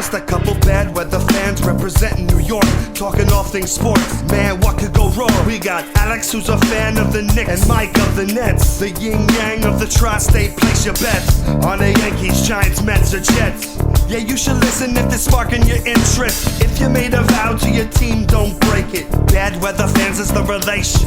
Just a couple bad weather fans representing New York, talking all things sports. Man, what could go wrong? We got Alex, who's a fan of the Knicks, and Mike of the Nets. The yin-yang of the tri-state, place your bets on the Yankees, Giants, Mets, or Jets. Yeah, you should listen if they're sparking your interest. If you made a vow to your team, don't break it. Bad weather fans is the relation.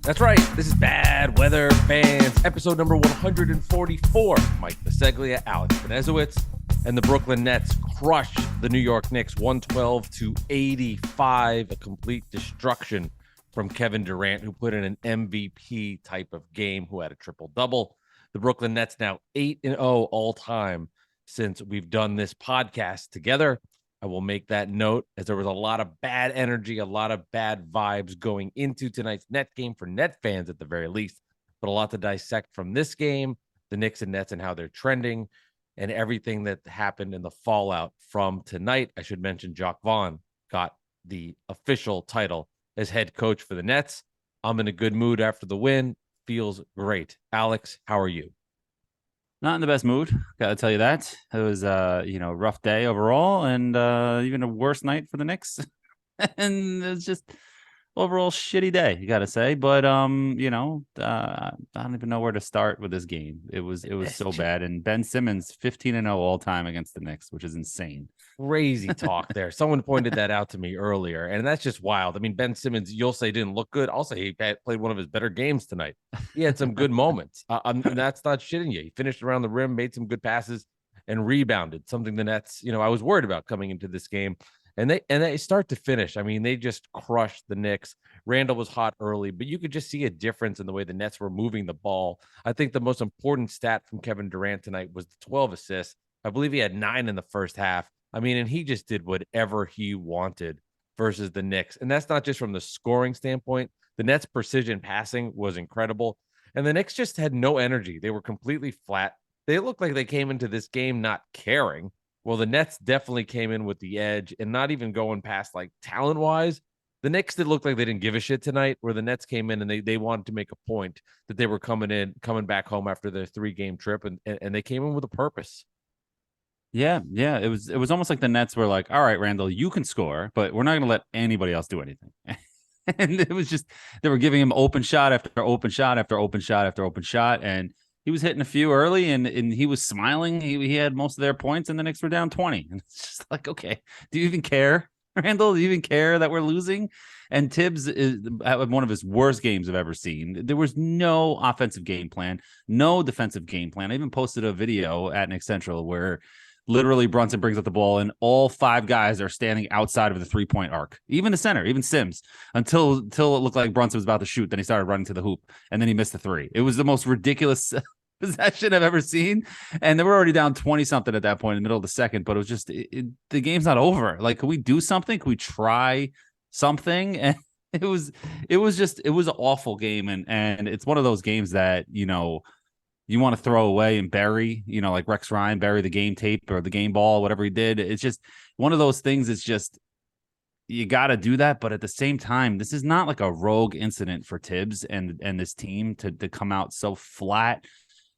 That's right. This is Bad Weather Fans, episode number 144. Mike Biseglia, Alex Benezowitz, and the Brooklyn Nets crush the New York Knicks 112-85, a complete destruction from Kevin Durant, who put in an MVP type of game, who had a triple-double. The Brooklyn Nets now 8-0 all-time since we've done this podcast together. I will make that note, as there was a lot of bad energy, a lot of bad vibes going into tonight's Net game for Net fans at the very least, but a lot to dissect from this game, the Knicks and Nets and how they're trending, and everything that happened in the fallout from tonight. I should mention Jacque Vaughn got the official title as head coach for the Nets. I'm in a good mood after the win. Feels great. Alex, how are you? Not in the best mood, gotta tell you that. It was a rough day overall, and even a worse night for the Knicks. And it's just overall shitty day, you gotta say. But I don't even know where to start with this game. It was so bad. And Ben Simmons 15-0 all time against the Knicks, which is insane. Crazy talk there. Someone pointed that out to me earlier, and that's just wild. I mean, Ben Simmons, you'll say didn't look good. I'll say he played one of his better games tonight. He had some good moments. That's not shitting you. He finished around the rim, made some good passes, and rebounded. Something the Nets, I was worried about coming into this game. And they start to finish. I mean, they just crushed the Knicks. Randall was hot early, but you could just see a difference in the way the Nets were moving the ball. I think the most important stat from Kevin Durant tonight was the 12 assists. I believe he had 9 in the first half. I mean, and he just did whatever he wanted versus the Knicks. And that's not just from the scoring standpoint. The Nets' precision passing was incredible. And the Knicks just had no energy. They were completely flat. They looked like they came into this game not caring. Well, the Nets definitely came in with the edge and not even going past like talent-wise. The Knicks did look like they didn't give a shit tonight, where the Nets came in and they wanted to make a point that they were coming back home after their 3-game trip, and they came in with a purpose. Yeah. It was almost like the Nets were like, all right, Randall, you can score, but we're not going to let anybody else do anything. And it was just, they were giving him open shot after open shot after open shot after open shot. And he was hitting a few early and he was smiling. He had most of their points and the Knicks were down 20. And it's just like, okay, do you even care, Randall? Do you even care that we're losing? And Thibs is one of his worst games I've ever seen. There was no offensive game plan, no defensive game plan. I even posted a video at Knicks Central where literally Brunson brings up the ball and all 5 guys are standing outside of the 3-point arc, even the center, even Sims, until it looked like Brunson was about to shoot. Then he started running to the hoop and then he missed the 3. It was the most ridiculous possession I've ever seen. And they were already down 20 something at that point in the middle of the second, but it was just, the game's not over. Like, can we do something? Can we try something? And it was an awful game. And it's one of those games that, you want to throw away and bury, like Rex Ryan, bury the game tape or the game ball, whatever he did. It's just one of those things. It's just, you got to do that. But at the same time, this is not like a rogue incident for Thibs and this team to come out so flat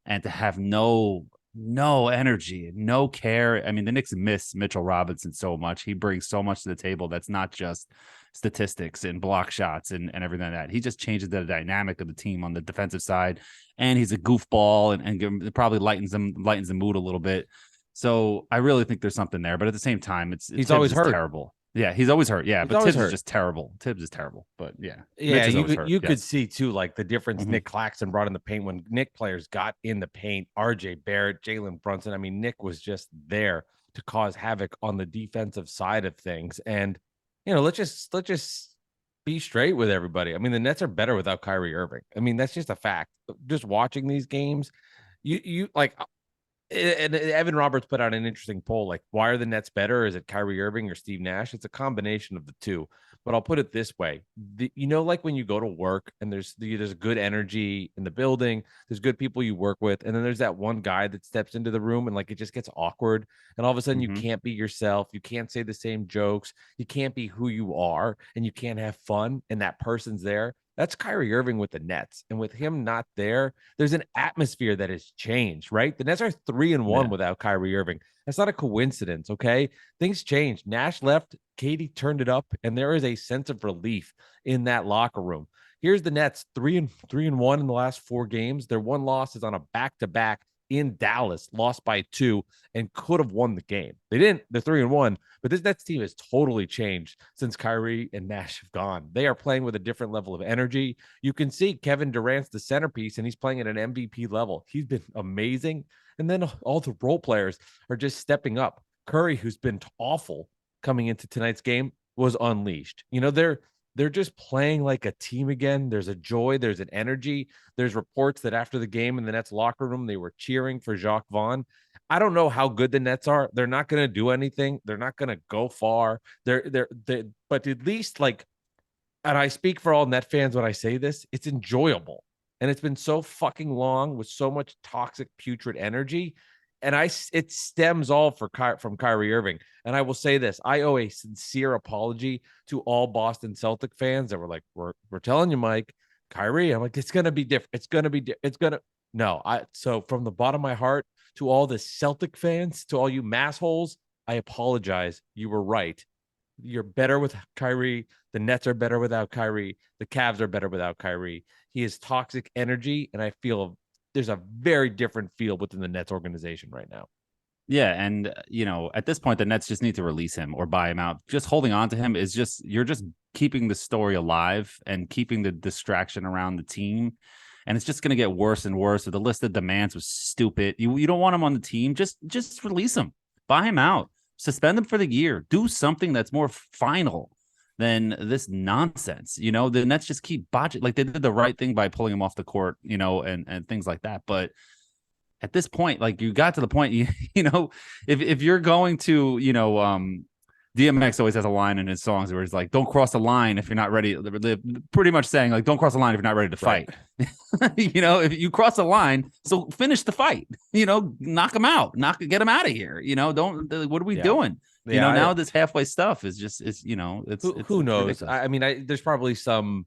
and to have no energy, no care. I mean, the Knicks miss Mitchell Robinson so much. He brings so much to the table. That's not just statistics and block shots and everything like that. He just changes the dynamic of the team on the defensive side. And he's a goofball and probably lightens the mood a little bit. So I really think there's something there. But at the same time, he's always hurt. Terrible. Yeah, he's always hurt. Yeah, but Thibs is just terrible. Thibs is terrible. But yeah, you could see too, like the difference Nick Claxton brought in the paint when Nick players got in the paint. RJ Barrett, Jalen Brunson. I mean, Nick was just there to cause havoc on the defensive side of things. And let's just be straight with everybody. I mean, the Nets are better without Kyrie Irving. I mean, that's just a fact. Just watching these games, you like. And Evan Roberts put out an interesting poll, like, why are the Nets better? Is it Kyrie Irving or Steve Nash? It's a combination of the two. but I'll put it this way. Like when you go to work and there's good energy in the building, there's good people you work with, and then there's that one guy that steps into the room and like it just gets awkward, and all of a sudden you can't be yourself, you can't say the same jokes, you can't be who you are, and you can't have fun, and that person's there. That's Kyrie Irving with the Nets. And with him not there, there's an atmosphere that has changed, right? The Nets are 3-1 without Kyrie Irving. That's not a coincidence, okay? Things changed. Nash left, Katie turned it up, and there is a sense of relief in that locker room. Here's the Nets, 3-1 in the last 4 games. Their one loss is on a back-to-back in Dallas, lost by 2, and could have won the game. They didn't. They're 3-1, but this Nets team has totally changed since Kyrie and Nash have gone. They are playing with a different level of energy. You can see Kevin Durant's the centerpiece, and he's playing at an MVP level. He's been amazing. And then all the role players are just stepping up. Curry, who's been awful coming into tonight's game, was unleashed. They're just playing like a team again. There's a joy. There's an energy. There's reports that after the game in the Nets locker room, they were cheering for Jacque Vaughn. I don't know how good the Nets are. They're not going to do anything. They're not going to go far. But at least and I speak for all Net fans when I say this, it's enjoyable. And it's been so fucking long with so much toxic, putrid energy. And it stems all from Kyrie Irving. And I will say this, I owe a sincere apology to all Boston Celtic fans that were like, we're telling you, Mike, Kyrie. I'm like, it's going to be different. It's going to be, so from the bottom of my heart to all the Celtic fans, to all you massholes, I apologize. You were right. You're better with Kyrie. The Nets are better without Kyrie. The Cavs are better without Kyrie. He is toxic energy. And I feel there's a very different feel within the Nets organization right now. Yeah. And, at this point, the Nets just need to release him or buy him out. Just holding on to him is you're just keeping the story alive and keeping the distraction around the team. And it's just going to get worse and worse. The list of demands was stupid. You don't want him on the team. Just release him, buy him out, suspend him for the year, do something that's more final than this nonsense. The Nets just keep botching. Like, they did the right thing by pulling him off the court, and things like that. But at this point, like, you got to the point, if you're going to, DMX always has a line in his songs where he's like, don't cross the line if you're not ready. They're pretty much saying, like, don't cross the line if you're not ready to fight. Right. If you cross the line, so finish the fight, knock him out, get him out of here. What are we doing? Now this halfway stuff is just, who knows? I mean, there's probably some,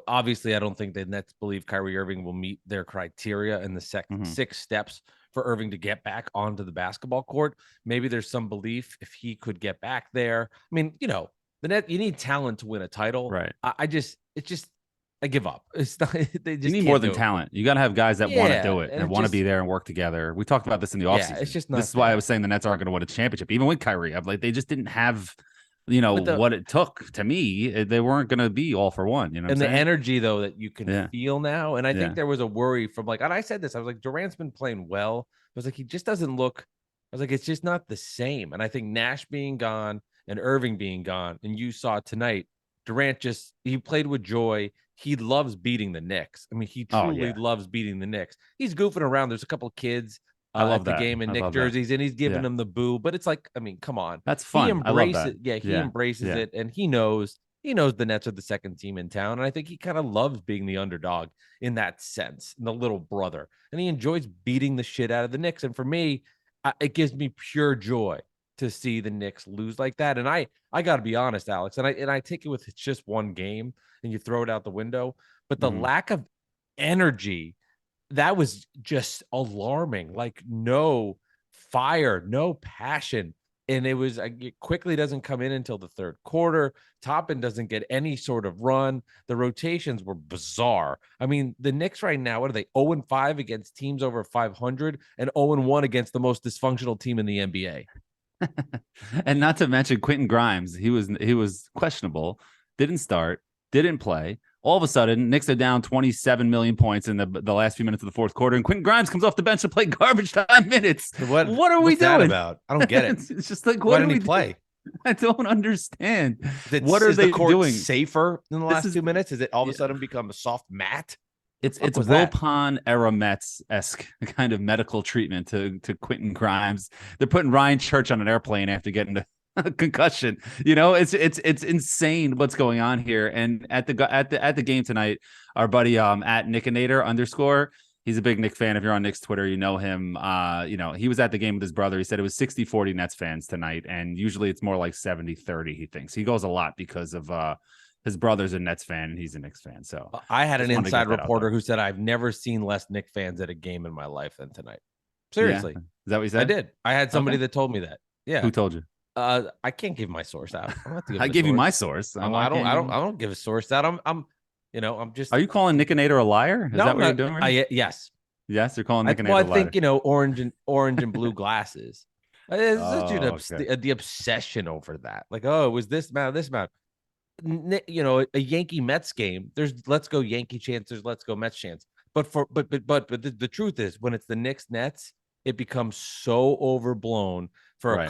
obviously I don't think the Nets believe Kyrie Irving will meet their criteria in the 6 steps for Irving to get back onto the basketball court. Maybe there's some belief if he could get back there. I mean, the Net, you need talent to win a title. Right. I give up. It's not, they just you need more than talent. You got to have guys that want to do it and want to be there and work together. We talked about this in the offseason. It's just not. This is why I was saying the Nets aren't going to win a championship, even with Kyrie. I'm like, they just didn't have, what it took. To me, they weren't going to be all for one. And the energy though that you can feel now, and I think there was a worry from and I said this. I was like, Durant's been playing well. I was like, he just doesn't look. I was like, it's just not the same. And I think Nash being gone and Irving being gone, and you saw tonight, Durant he played with joy. He loves beating the Knicks. I mean, he truly loves beating the Knicks. He's goofing around. There's a couple of kids I love the game in Knicks jerseys, and he's giving them the boo. But it's like, I mean, come on. That's fun. He embraces it. Yeah, he embraces it, and he knows the Nets are the second team in town. And I think he kind of loves being the underdog in that sense, the little brother. And he enjoys beating the shit out of the Knicks. And for me, it gives me pure joy to see the Knicks lose like that. And I got to be honest, Alex, and I take it with it's just one game and you throw it out the window. But the lack of energy, that was just alarming. Like, no fire, no passion. And it quickly doesn't come in until the third quarter. Toppin doesn't get any sort of run. The rotations were bizarre. I mean, the Knicks right now, what are they? 0-5 against teams over 500 and 0-1 against the most dysfunctional team in the NBA. And not to mention Quentin Grimes. He was questionable, didn't start, didn't play. All of a sudden, Knicks are down 27 million points in the last few minutes of the fourth quarter, and Quentin Grimes comes off the bench to play garbage time minutes. What are we doing? That about? I don't get it. It's just like, why didn't he play? I don't understand. What are they doing? Safer in the last 2 minutes? Is it all of a sudden become a soft mat? It's Wilpon era Mets-esque kind of medical treatment to Quentin Grimes. They're putting Ryan Church on an airplane after getting to concussion. It's insane what's going on here. And at the game tonight, our buddy at Nickinator _ he's a big Knicks fan. If you're on Knicks Twitter, you know him. He was at the game with his brother. He said it was 60-40 Nets fans tonight, and usually it's more like 70-30. He thinks he goes a lot because of his brother's a Nets fan and he's a Knicks fan. So I had an inside reporter who said I've never seen less Knicks fans at a game in my life than tonight. Seriously. Yeah. Is that what you said? I did. I had somebody that told me that. Yeah. Who told you? I can't give my source out. I gave you my source. I don't give a source out. I'm just. Are you calling Nickinator a liar? Is that what you're doing? Right? Yes. Yes, you're calling Nickinator a liar. I think orange and blue glasses. The obsession over that. Like, oh, it was this amount. A Yankee Mets game. There's let's go Yankee chance. There's let's go Mets chance. But the truth is, when it's the Knicks Nets, it becomes so overblown for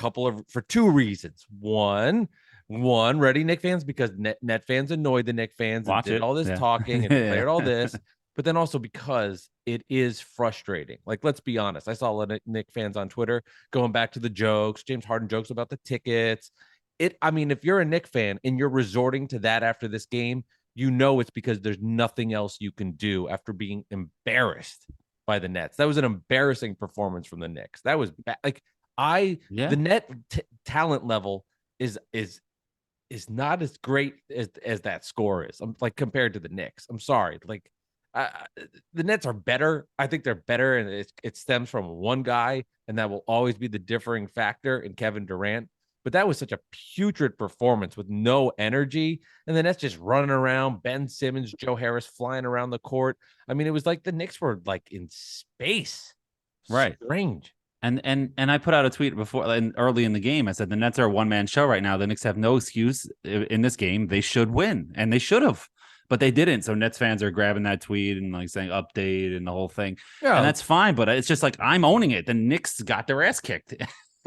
two reasons. One, ready Knicks fans, because net fans annoyed the Knicks fans and did all this talking and declared all this. But then also because it is frustrating. Like, let's be honest. I saw a lot of Knicks fans on Twitter going back to the jokes, James Harden jokes about the tickets. If you're a Knicks fan and you're resorting to that after this game, it's because there's nothing else you can do after being embarrassed by the Nets. That was an embarrassing performance from the Knicks. That was bad. The net talent level is not as great as that score is. I'm like, compared to the Knicks. I'm sorry. Like, the Nets are better. I think they're better, and it stems from one guy, and that will always be the differing factor in Kevin Durant. But that was such a putrid performance with no energy, and the Nets just running around. Ben Simmons, Joe Harris flying around the court. I mean, it was like the Knicks were like in space. Right. Strange. And I put out a tweet early in the game. I said the Nets are a one-man show right now. The Knicks have no excuse in this game. They should win, and they should have. But they didn't. So Nets fans are grabbing that tweet and like saying update and the whole thing. Yeah. And that's fine. But it's just like, I'm owning it. The Knicks got their ass kicked.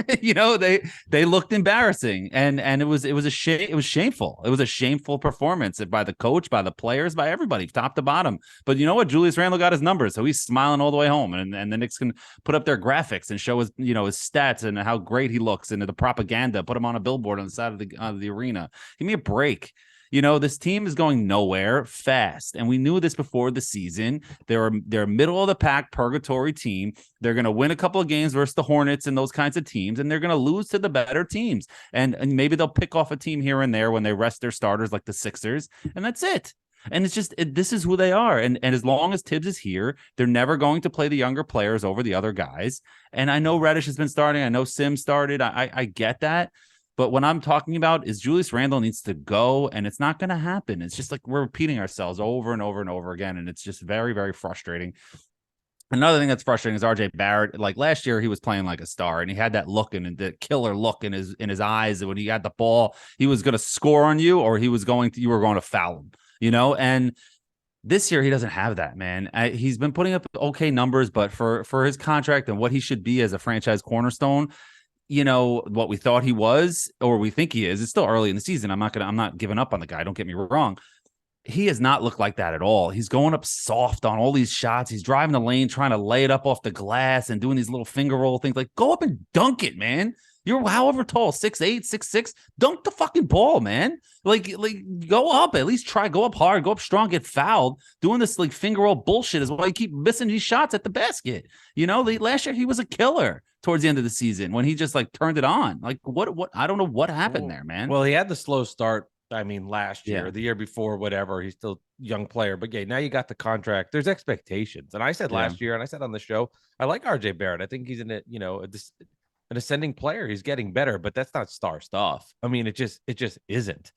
They looked embarrassing. And it was shameful. It was a shameful performance by the coach, by the players, by everybody, top to bottom. But you know what? Julius Randle got his numbers. So he's smiling all the way home. And the Knicks can put up their graphics and show his stats and how great he looks and the propaganda, put him on a billboard on the side of the arena. Give me a break. This team is going nowhere fast. And we knew this before the season. They're a middle of the pack purgatory team. They're going to win a couple of games versus the Hornets and those kinds of teams. And they're going to lose to the better teams. And maybe they'll pick off a team here and there when they rest their starters like the Sixers. And that's it. And it's just, this is who they are. And as long as Thibs is here, they're never going to play the younger players over the other guys. And I know Reddish has been starting. I know Sims started. I get that. But what I'm talking about is Julius Randle needs to go, and it's not going to happen. It's just like we're repeating ourselves over and over and over again, and it's just very, very frustrating. Another thing that's frustrating is RJ Barrett. Like last year, he was playing like a star, and he had that look and the killer look in his eyes. And when he had the ball, he was going to score on you, or you were going to foul him. And this year, he doesn't have that, man. He's been putting up okay numbers, but for his contract and what he should be as a franchise cornerstone, what we thought he was, or we think he is. It's still early in the season. I'm not giving up on the guy. Don't get me wrong. He has not looked like that at all. He's going up soft on all these shots. He's driving the lane, trying to lay it up off the glass and doing these little finger roll things. Like, go up and dunk it, man. You're however tall, 6'8", 6'6". Dunk the fucking ball, man. Like go up, at least try, go up hard, go up strong, get fouled. Doing this like finger roll bullshit is why you keep missing these shots at the basket. Last year he was a killer towards the end of the season when he just like turned it on. Like what I don't know what happened there, man. Well, he had the slow start. I mean, last year, the year before, whatever. He's still a young player, but now you got the contract. There's expectations, and I said last year, and I said on the show, I like RJ Barrett. I think he's in an ascending player. He's getting better, but that's not star stuff. I mean, it just isn't.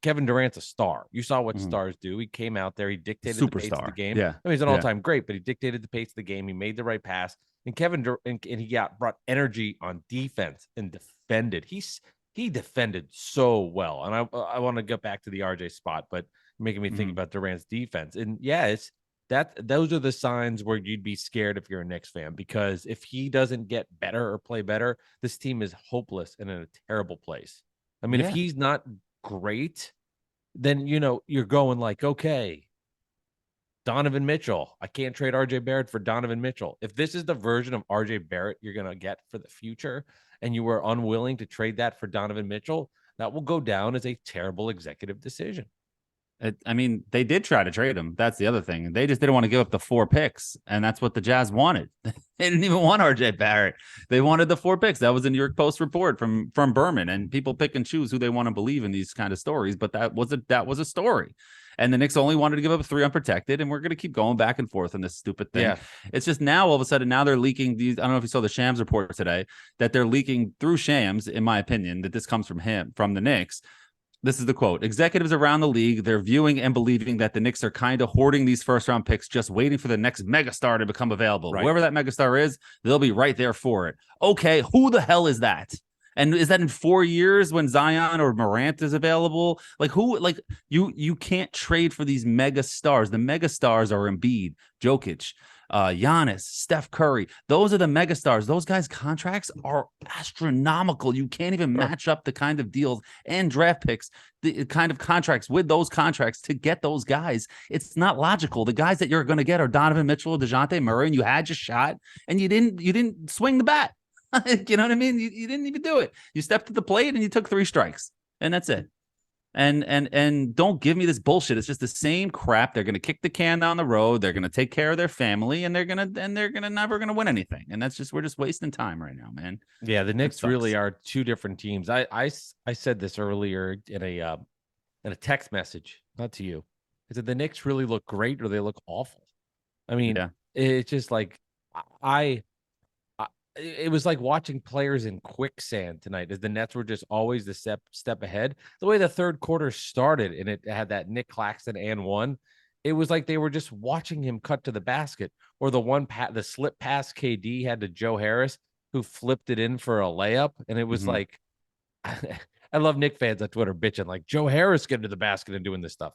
Kevin Durant's a star. You saw what stars do. He came out there. He dictated the pace of the game. Yeah. I mean, he's an all-time great, but he dictated the pace of the game. He made the right pass. And Kevin Durant, and he brought energy on defense and defended. He defended so well. And I want to get back to the RJ spot, but making me think about Durant's defense. And it's those are the signs where you'd be scared if you're a Knicks fan, because if he doesn't get better or play better, this team is hopeless and in a terrible place. I mean, if he's not great, then you're going like, okay, Donovan Mitchell. I can't trade RJ Barrett for Donovan Mitchell. If this is the version of RJ Barrett you're gonna get for the future, and you were unwilling to trade that for Donovan Mitchell, that will go down as a terrible executive decision. I mean, they did try to trade him. That's the other thing. They just didn't want to give up the 4 picks, and that's what the Jazz wanted. They didn't even want RJ Barrett. They wanted the 4 picks. That was a New York Post report from Berman, and people pick and choose who they want to believe in these kind of stories, but that was a story. And the Knicks only wanted to give up 3 unprotected, and we're going to keep going back and forth on this stupid thing. Yeah. It's just now, all of a sudden, now they're leaking these. I don't know if you saw the Shams report today, that they're leaking through Shams, in my opinion, that this comes from the Knicks. This is the quote. Executives around the league, they're viewing and believing that the Knicks are kind of hoarding these first-round picks, just waiting for the next megastar to become available. Right. Whoever that megastar is, they'll be right there for it. Okay, who the hell is that? And is that in 4 years when Zion or Morant is available? Like who? Like you can't trade for these mega stars. The mega stars are Embiid, Jokic, Giannis, Steph Curry. Those are the mega stars. Those guys' contracts are astronomical. You can't even match up the kind of deals and draft picks, the kind of contracts with those contracts to get those guys. It's not logical. The guys that you're going to get are Donovan Mitchell, DeJounte Murray, and you had your shot, and you didn't swing the bat. You know what I mean? You didn't even do it. You stepped to the plate and you took 3 strikes, and that's it. And don't give me this bullshit. It's just the same crap. They're going to kick the can down the road. They're going to take care of their family, and they're never going to win anything. And we're just wasting time right now, man. Yeah, the Knicks really are 2 different teams. I said this earlier in a text message, not to you. I said the Knicks really look great or they look awful. I mean, it's just like it was like watching players in quicksand tonight, as the Nets were just always the step ahead. The way the third quarter started, and it had that Nick Claxton and 1, it was like they were just watching him cut to the basket, or the slip pass KD had to Joe Harris, who flipped it in for a layup. And it was like, I love Knick fans on Twitter bitching like Joe Harris getting to the basket and doing this stuff.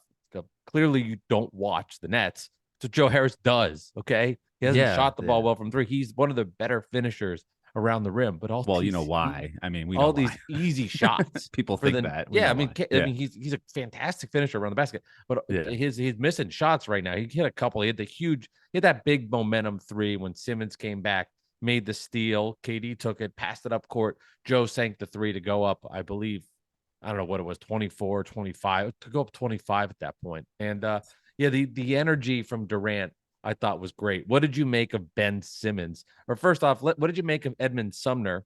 Clearly you don't watch the Nets. So Joe Harris does. Okay. He hasn't shot the ball well from 3. He's one of the better finishers around the rim, but also, well, you know why? I mean, we all know these why. easy shots. People think that. I mean, he's a fantastic finisher around the basket, but he's missing shots right now. He hit a couple. He had that big momentum 3 when Simmons came back, made the steal. KD took it, passed it up court. Joe sank the 3 to go up, I believe. I don't know what it was, 24, 25, to go up 25 at that point. And the energy from Durant, I thought was great. What did you make of Ben Simmons? Or first off, what did you make of Edmund Sumner?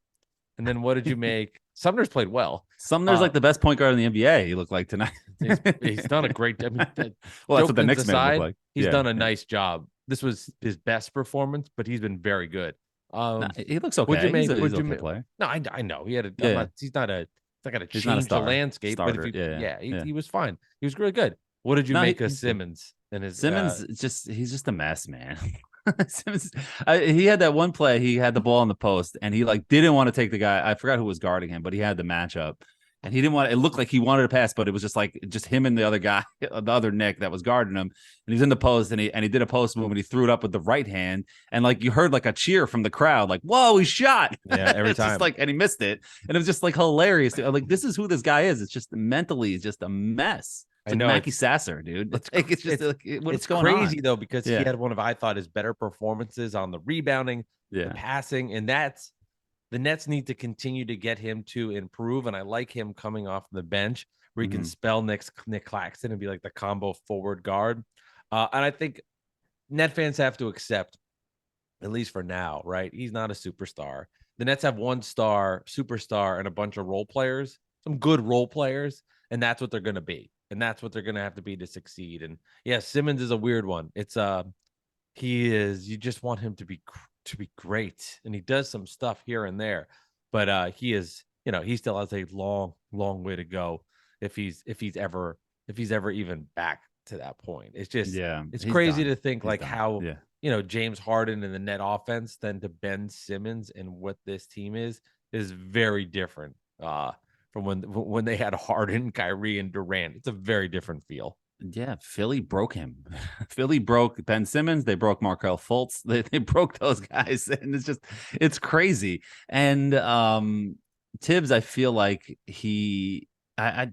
And then what did you make? Sumner's played well. Sumner's like the best point guard in the NBA. He looked like tonight. he's done a great. I mean, well, that's what the Knicks man looked like. He's done a nice job. This was his best performance, but he's been very good. He looks okay. Would you make? He's okay player. No, I know he had he's not going to change the landscape. Starter. But he was fine. He was really good. What did you make of Simmons? And Simmons, he's just a mess, man. Simmons, he had that one play. He had the ball in the post, and he didn't want to take the guy. I forgot who was guarding him, but he had the matchup, and he didn't want. It looked like he wanted to pass, but it was just him and the other guy, the other Nick that was guarding him. And he's in the post, and he did a post move, and he threw it up with the right hand, and you heard a cheer from the crowd, "Whoa, he shot!" Yeah, every time. And he missed it, and it was just hilarious. This is who this guy is. It's just mentally, just a mess. It's like Mackie Sasser, dude. It's going crazy on? Though, because he had one of, I thought, his better performances on the rebounding, the passing, and that's the Nets need to continue to get him to improve. And I like him coming off the bench where he can spell Nick Claxton and be like the combo forward guard. And I think Net fans have to accept, at least for now, right? He's not a superstar. The Nets have 1 star, superstar, and a bunch of role players, some good role players, and that's what they're going to be. And that's what they're going to have to be to succeed. And Simmons is a weird one. It's you just want him to be great. And he does some stuff here and there, but he still has a long, long way to go if he's ever even back to that point. It's just, it's crazy to think how, James Harden and the Net offense then to Ben Simmons and what this team is very different. From when they had Harden, Kyrie, and Durant. It's a very different feel. Yeah, Philly broke him. Philly broke Ben Simmons. They broke Markelle Fultz. They broke those guys, and it's crazy. And Thibs, I feel like I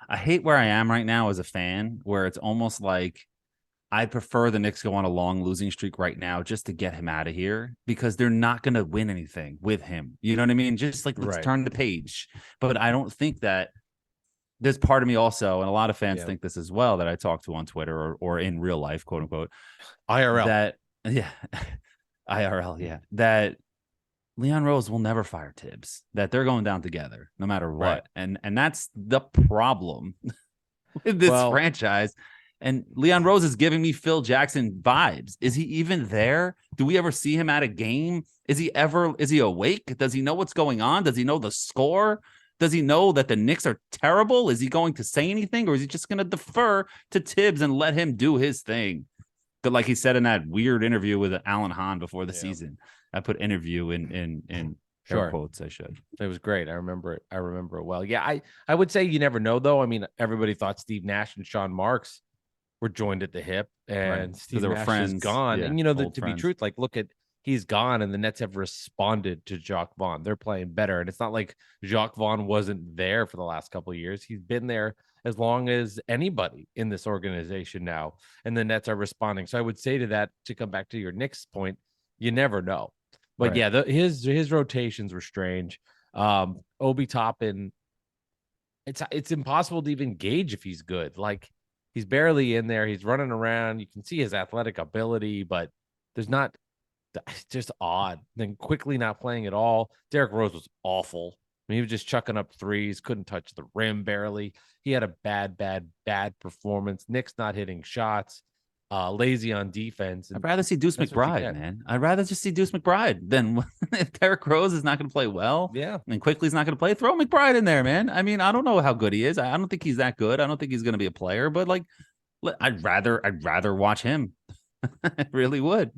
hate where I am right now as a fan, where it's almost like I prefer the Knicks go on a long losing streak right now just to get him out of here because they're not going to win anything with him. You know what I mean? Just like, let's Right. turn the page. But I don't think that there's part of me also, and a lot of fans Yeah. think this as well, that I talk to on Twitter or in real life, quote unquote, IRL. that, yeah, IRL, yeah, that Leon Rose will never fire Thibs, that they're going down together no matter what. Right. And that's the problem with this franchise. And Leon Rose is giving me Phil Jackson vibes. Is he even there? Do we ever see him at a game? Is he awake? Does he know what's going on? Does he know the score? Does he know that the Knicks are terrible? Is he going to say anything, or is he just going to defer to Thibs and let him do his thing? But like he said in that weird interview with Alan Hahn before the season, I put interview in air quotes. I should. It was great. I remember it. I remember it well. Yeah, I would say you never know though. I mean, everybody thought Steve Nash and Sean Marks were joined at the hip, and Steve Nash is gone. And to be truth, like look at. He's gone, and the Nets have responded to Jacque Vaughn. They're playing better, and it's not like Jacque Vaughn wasn't there for the last couple of years. He's been there as long as anybody in this organization now, and the Nets are responding. So I would say to that, to come back to your Knicks point, you never know. But yeah, his rotations were strange. Obi Toppin, it's impossible to even gauge if he's good. Like he's barely in there. He's running around. You can see his athletic ability, but there's not. It's just odd. Then quickly not playing at all. Derrick Rose was awful. I mean, he was just chucking up threes, couldn't touch the rim barely. He had a bad performance. Knicks not hitting shots, lazy on defense. I'd rather see Deuce McBride, man. I'd rather just see Deuce McBride than if Derrick Rose is not going to play well. Yeah. And quickly's not going to play. Throw McBride in there, man. I mean, I don't know how good he is. I don't think he's that good. I don't think he's going to be a player, but like, I'd rather watch him. I really would.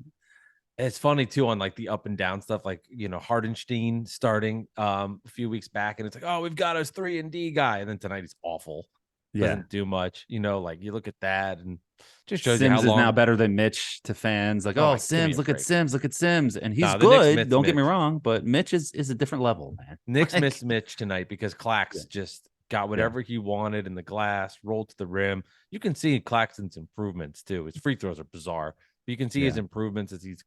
It's funny too on like the up and down stuff, like Hardenstein starting a few weeks back, and it's like, oh, we've got us 3-and-D guy, and then tonight he's awful. Doesn't do much. Like you look at that and just shows Sims you how long is now better than Mitch to fans. Like, Sims, look at Sims, and he's good. Don't get me wrong, but Mitch is a different level, man. Knicks missed Mitch tonight because Clax just got whatever he wanted in the glass, rolled to the rim. You can see Claxton's improvements too. His free throws are bizarre, but you can see his improvements as he's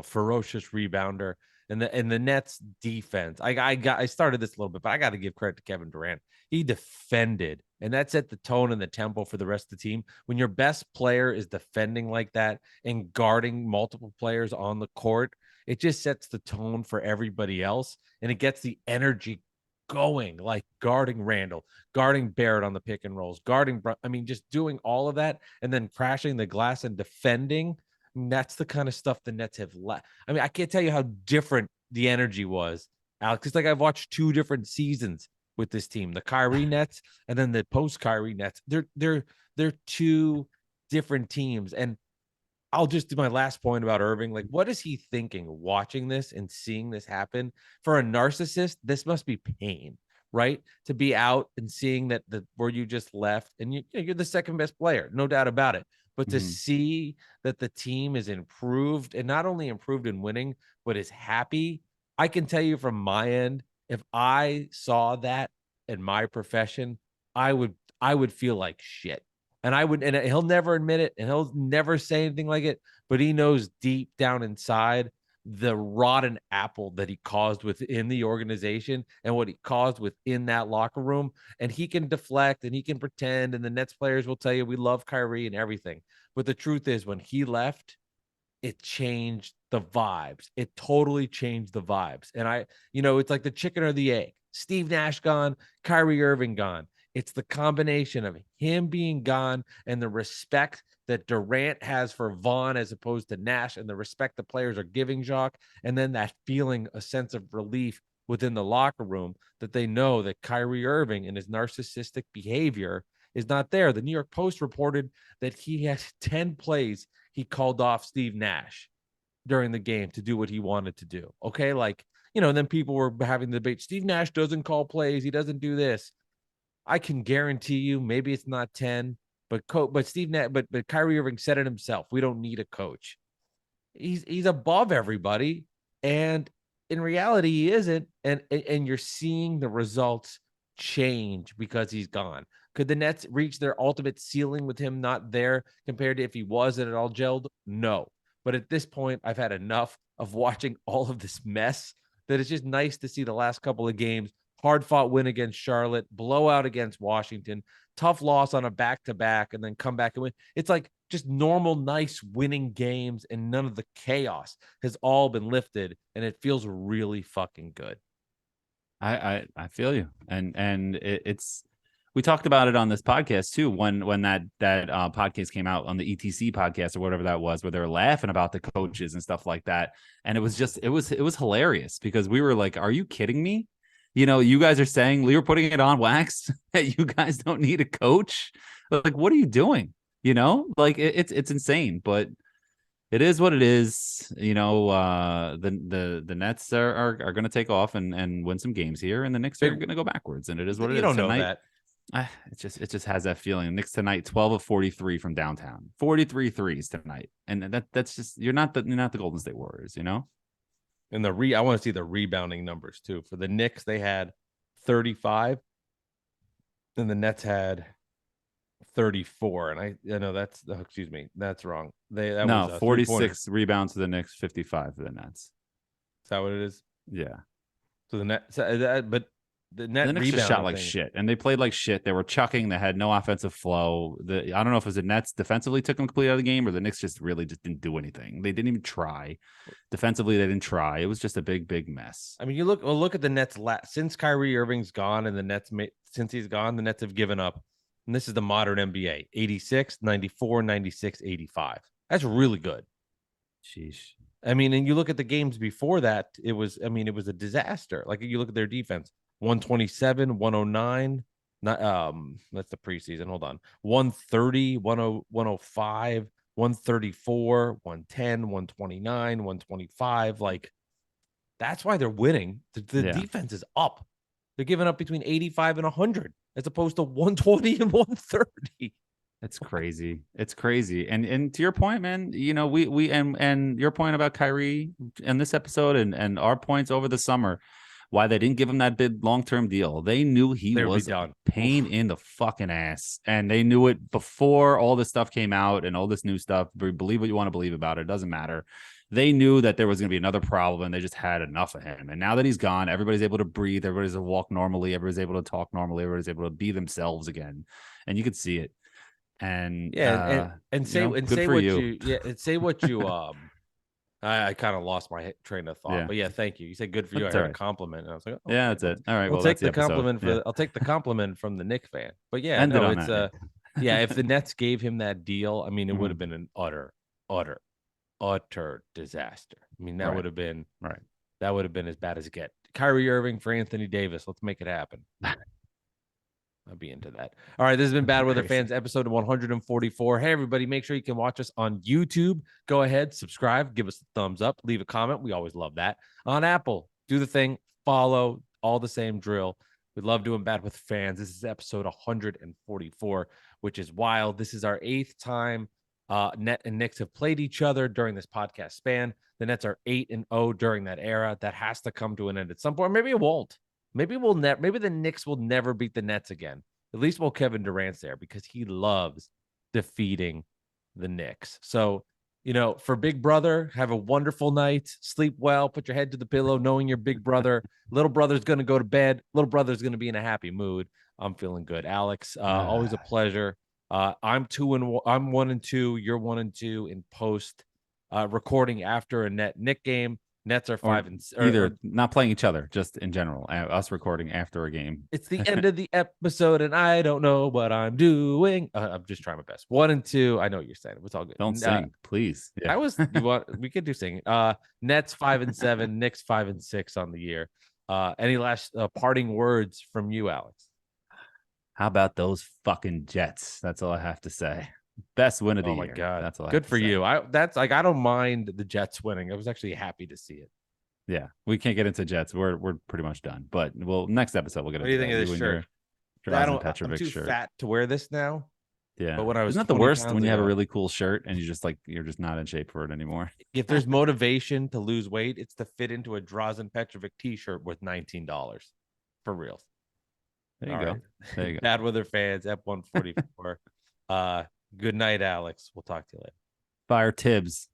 ferocious rebounder. And the Nets defense. I started this a little bit, but I got to give credit to Kevin Durant. He defended, and that set the tone and the tempo for the rest of the team. When your best player is defending like that and guarding multiple players on the court, it just sets the tone for everybody else, and it gets the energy going, like guarding Randall, guarding Barrett on the pick and rolls, just doing all of that, and then crashing the glass and defending. That's the kind of stuff the Nets have left. I mean, I can't tell you how different the energy was, Alex. It's like I've watched two different seasons with this team, the Kyrie Nets and then the post Kyrie Nets. They're two different teams. And I'll just do my last point about Irving. Like, what is he thinking watching this and seeing this happen? For a narcissist, this must be pain, right? To be out and seeing that where you just left, and you're the second best player, no doubt about it. But to see that the team is improved, and not only improved in winning, but is happy. I can tell you from my end, if I saw that in my profession, I would feel like shit. And he'll never admit it, and he'll never say anything like it, but he knows deep down inside the rotten apple that he caused within the organization and what he caused within that locker room. And he can deflect and he can pretend, and the Nets players will tell you we love Kyrie and everything. But the truth is, when he left, it changed the vibes. It totally changed the vibes. And it's like the chicken or the egg. Steve Nash gone, Kyrie Irving gone. It's the combination of him being gone and the respect that Durant has for Vaughn as opposed to Nash, and the respect the players are giving Jacque, and then that feeling a sense of relief within the locker room that they know that Kyrie Irving and his narcissistic behavior is not there. The New York Post reported that he had 10 plays he called off Steve Nash during the game to do what he wanted to do. Okay, and then people were having the debate. Steve Nash doesn't call plays. He doesn't do this. I can guarantee you, maybe it's not 10, but Kyrie Irving said it himself. We don't need a coach. He's above everybody, and in reality, he isn't. And you're seeing the results change because he's gone. Could the Nets reach their ultimate ceiling with him not there compared to if he was and it all gelled? No. But at this point, I've had enough of watching all of this mess that it's just nice to see the last couple of games. Hard fought win against Charlotte, blowout against Washington, tough loss on a back-to-back, and then come back and win. It's like just normal, nice winning games, and none of the chaos has all been lifted, and it feels really fucking good. I feel you, and it's we talked about it on this podcast too when that podcast came out on the ETC podcast or whatever that was, where they were laughing about the coaches and stuff like that, and it was hilarious because we were like, are you kidding me? You guys are saying we were putting it on wax that you guys don't need a coach. Like, what are you doing? Like it's insane, but it is what it is. The Nets are going to take off and win some games here, and the Knicks are going to go backwards, and it is what it is. You don't know tonight, that. It just has that feeling. Knicks tonight, 12 of 43 from downtown, 43 threes tonight, and that's just you're not the Golden State Warriors, And I want to see the rebounding numbers too. For the Knicks, they had 35, and the Nets had 34. And I know that's excuse me, that's wrong. That was 46 rebounds to the Knicks, 55 to the Nets. Is that what it is? Yeah. So the Nets, but the Knicks just shot like shit, and they played like shit. They were chucking. They had no offensive flow. I don't know if it was the Nets defensively took them completely out of the game, or the Knicks just didn't do anything. They didn't even try. Defensively, they didn't try. It was just a big mess. I mean, you look at the Nets since Kyrie Irving's gone, and the Nets since he's gone, the Nets have given up. And this is the modern NBA: 86, 94, 96, 85. That's really good. Sheesh. I mean, and you look at the games before that, it was a disaster. Like you look at their defense. 127, 109. Not that's the preseason. Hold on. 130, 105, 134, 110, 129, 125. Like that's why they're winning. The defense is up. They're giving up between 85 and 100 as opposed to 120 and 130. It's crazy. It's crazy. And to your point, man, we and your point about Kyrie in this episode and our points over the summer, why they didn't give him that big long-term deal. They knew he was a pain in the fucking ass. And they knew it before all this stuff came out and all this new stuff. Believe what you want to believe about it. It doesn't matter. They knew that there was going to be another problem, and they just had enough of him. And now that he's gone, everybody's able to breathe. Everybody's able to walk normally. Everybody's able to talk normally. Everybody's able to be themselves again. And you could see it. And say what you I kind of lost my train of thought, but yeah, thank you. You said good for you. That's I heard a compliment, and I was like, oh, yeah, that's it. All right, I'll take the compliment I'll take the compliment from the Knicks fan. But yeah, if the Nets gave him that deal, I mean, it would have been an utter disaster. I mean, that would have been That would have been as bad as it get. Kyrie Irving for Anthony Davis. Let's make it happen. I'd be into that. All right, this has been Bad Weather Fans, episode 144. Hey, everybody, make sure you can watch us on YouTube. Go ahead, subscribe, give us a thumbs up, leave a comment. We always love that. On Apple, do the thing, follow, all the same drill. We love doing Bad with Fans. This is episode 144, which is wild. This is our 8th time Net and Knicks have played each other during this podcast span. The Nets are 8-0 during that era. That has to come to an end at some point. Maybe it won't. Maybe the Knicks will never beat the Nets again. At least while Kevin Durant's there, because he loves defeating the Knicks. So, for Big Brother, have a wonderful night. Sleep well. Put your head to the pillow, knowing your big brother. Little brother's going to go to bed. Little brother's going to be in a happy mood. I'm feeling good. Alex, always a pleasure. I'm 1-2. You're 1-2 in post recording after a Knick game. Nets are 5 not playing each other, just in general. Us recording after a game. It's the end of the episode, and I don't know what I'm doing. I'm just trying my best. 1-2. I know what you're saying. It's all good. Don't sing, please. Yeah. We could do singing. Nets 5-7, Knicks 5-6 on the year. Any last parting words from you, Alex? How about those fucking Jets? That's all I have to say. Best win of the year. Oh my god, that's all. Good for you. I don't mind the Jets winning. I was actually happy to see it. Yeah, we can't get into Jets. We're pretty much done. But next episode we'll get. What do you think of this shirt? I'm too fat to wear this now. Yeah, but when I was, isn't that the worst when you have a really cool shirt and you're just not in shape for it anymore? If there's motivation to lose weight, it's to fit into a Drazen Petrovic T-shirt worth $19 for real. There you All go. right. There you go. Bad Weather Fans, F144. Good night, Alex. We'll talk to you later. Fire Thibs.